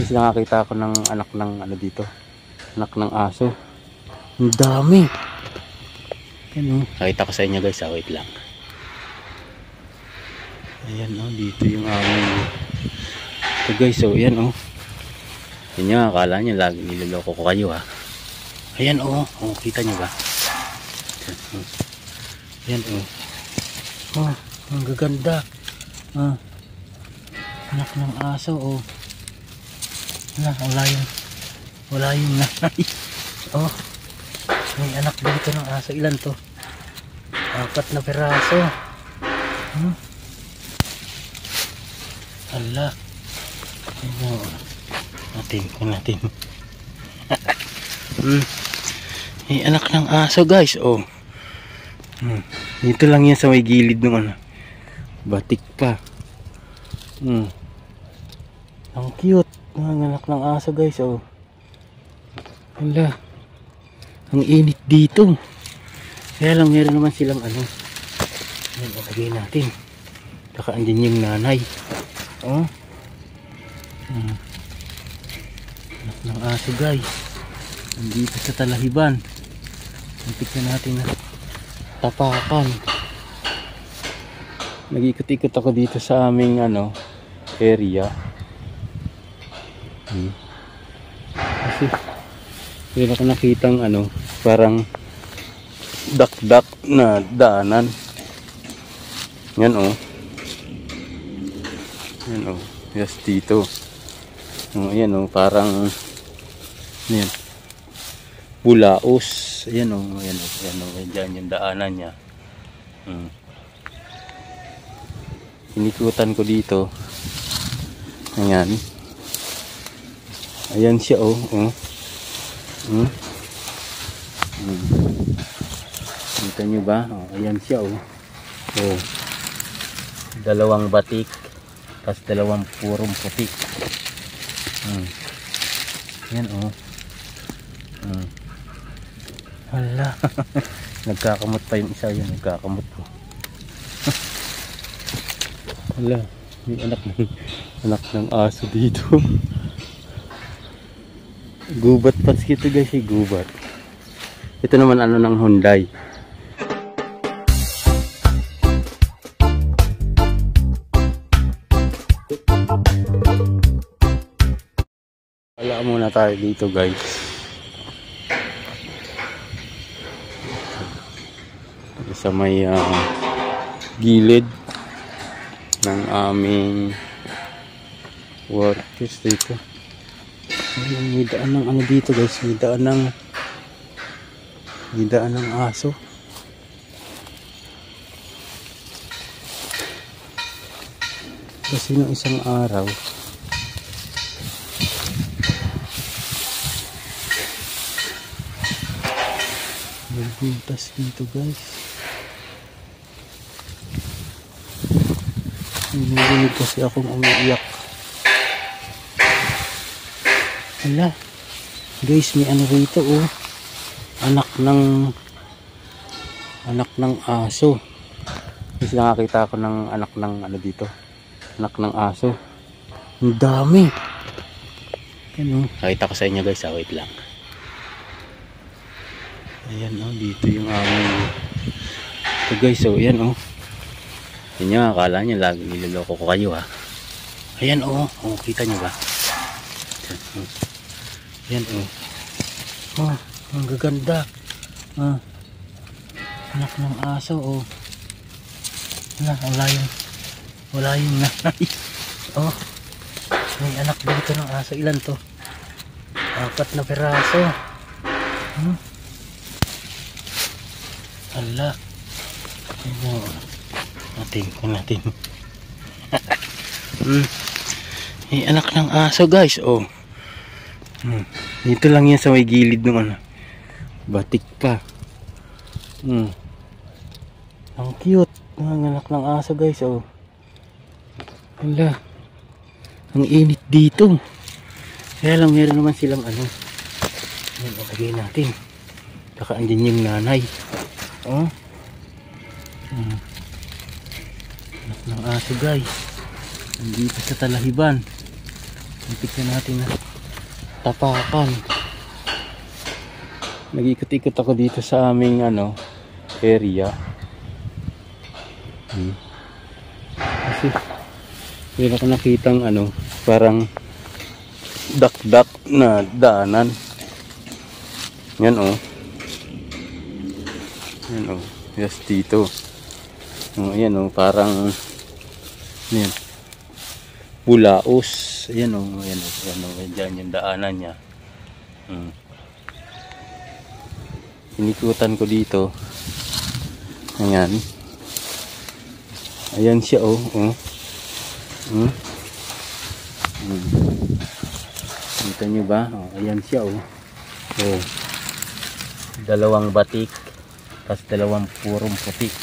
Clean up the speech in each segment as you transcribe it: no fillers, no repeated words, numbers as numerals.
Kasi nakakita ako ng anak ng ano dito. Anak ng aso. Ang dami. Yan o. Nakita ko sa inyo guys. Wait lang. Ayan o. Dito yung aming. Ito guys o. Ayan o. Yan nyo. Akala nyo lagi niloloko ko kayo ha. Ayan o. O. Kita nyo ba? Ayan o. Oh. Ang gaganda. Ah. Anak ng aso o. Wala yung nanay. Oh, may anak dito ng aso. Ilan to? 4 na peraso. Hala. Natin. May anak ng aso guys. Oh. Dito lang yan sa may gilid ng ano. Batik pa. Ang cute. Ang anak ng aso guys. Oh. Hala. Ang init dito. Kaya lang meron naman silang ano. Ayan, ilagay natin. Saka andyan yung nanay. Oh. Anak ng aso guys. Nandito sa talahiban. Tignan natin na tapakan. Nag-ikot-ikot ako dito sa aming ano area. Kasi meron ako nakitang ano parang dak-dak na daanan. Yan o. Yan o. Yes, dito. Ayan o. Parang yan. Bulaos. Ayan o. Ayan o. Ayan o. Ayan yung daanan niya. Inikutan ko dito. Ayan. Ayan siya o. Kita nyo ba? Ayan siya o. Dalawang batik. Tapos dalawang purong puti. Ayan o. Hala. Nagkakamot pa yung isa. Yan. Nagkakamot po. Hala. May anak ng aso dito. Gubat pats kita guys. Gubat. Ito naman ano ng Hyundai. Wala muna tayo dito guys. Sa may gilid ng aming workers dito. May daan ng ano dito guys. May daan ng aso. Kasi nung isang araw may buntas dito guys. Narinig kasi akong umiiyak. Hala guys, may ano rito oh. Anak ng aso. Kasi nakakita ako ng anak ng ano dito. Anak ng aso. Ang dami. Ano? Nakita ko sa inyo guys. Wait lang. Ayan oh, dito yung aming. Ito guys oh, ayan oh. Yan nyo, akala nyo lagi niloloko ko kayo ha. Ayan oh, kita nyo ba? Ayan oh. Oh, ang gaganda. Anak ng aso oh. Wala yung nanay. Oh, may anak dito ng aso. Ilan to? 4 na peraso. Hala. Natin. May anak ng aso guys. Oh. Dito lang yan sa may gilid ng ano. Batik pa. Ang cute. Ang anak ng aso guys. Oh. Hala. Ang init dito. Kaya lang meron naman silang ano. Ayan, ilagay natin. Saka andyan yung nanay. Oh. Anak ng aso guys. Nandito sa talahiban. Muntik na natin na tapakan. Nag-ikot-ikot ako dito sa aming area. Kasi meron ako nakitang parang dak-dak na daanan. Yan yan yes, dito. Ayan parang yan bulaos. Ayan dyan yung daanan niya. Inikutan ko dito. Ayan siya Kita nyo ba? Ayan siya dalawang batik tapos dalawang purong putik.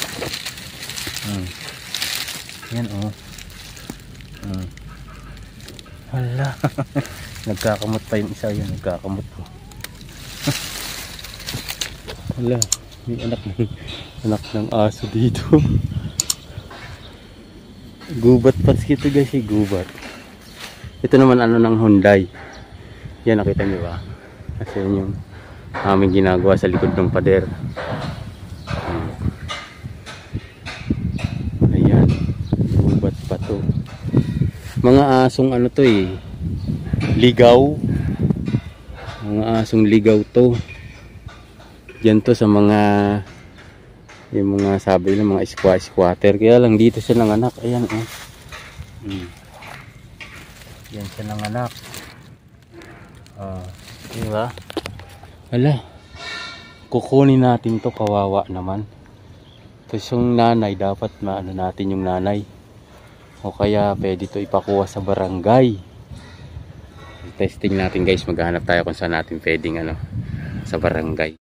Yan hala. Nagkakamot pa yung isa. Yan, nagkakamot po. Hala, may anak ng aso dito. Gubat pats ito guys, gubat. Ito naman ng Hyundai. Yan, nakita nyo ba? Kasi yun yung aming ginagawa sa likod ng pader. Ayan, gubat pa to. Mga asong to ligaw. Mga asong ligaw to. Yan to sa yung mga sabi nila mga squatter. Kaya lang dito siya nanganak. Ayan yan siya nanganak. Diba? Hala, kukunin natin to, kawawa naman. Tapos yung nanay, dapat maano natin yung nanay. O kaya pwede to ipakuha sa barangay. Testing natin guys, maghahanap tayo kung saan natin pwedeng sa barangay.